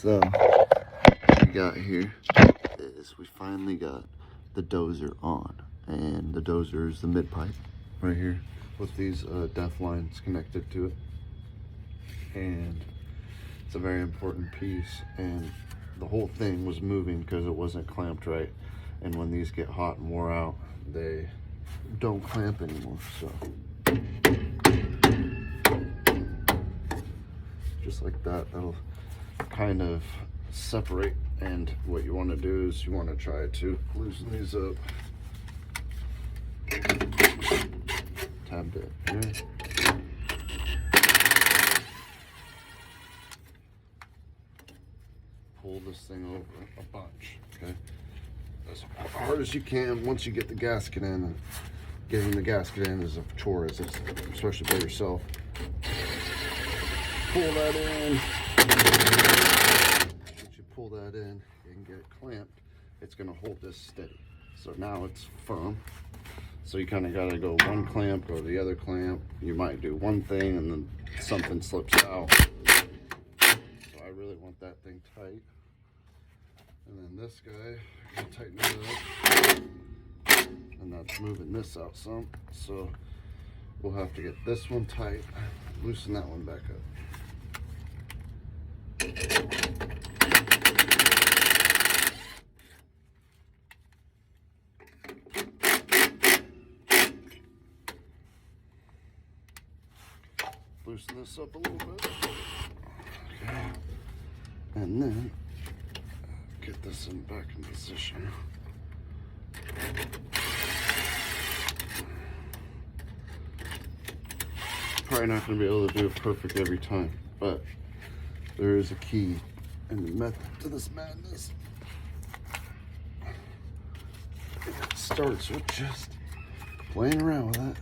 So what we got here is we finally got the dozer on, and the dozer is the mid pipe right here with these def lines connected to it, and it's a very important piece. And the whole thing was moving because it wasn't clamped right, and when these get hot and wore out, they don't clamp anymore. So just like that, that'll kind of separate. And what you want to do is you want to try to loosen these up. Tabbed it here. Pull this thing over a bunch, okay? As hard as you can. Once you get the gasket in, and getting the gasket in is a chore, especially by yourself. Pull that in. Once you pull that in and get it clamped, it's gonna hold this steady. So now it's firm. So you kind of gotta go one clamp, go to the other clamp. You might do one thing and then something slips out. So I really want that thing tight. And then this guy, I'm gonna tighten it up. And that's moving this out some. So we'll have to get this one tight, loosen that one back up. Loosen this up a little bit. Okay. And then get this in back in position. Probably not going to be able to do it perfect every time, but there is a key and the method to this madness. It starts with just playing around with that.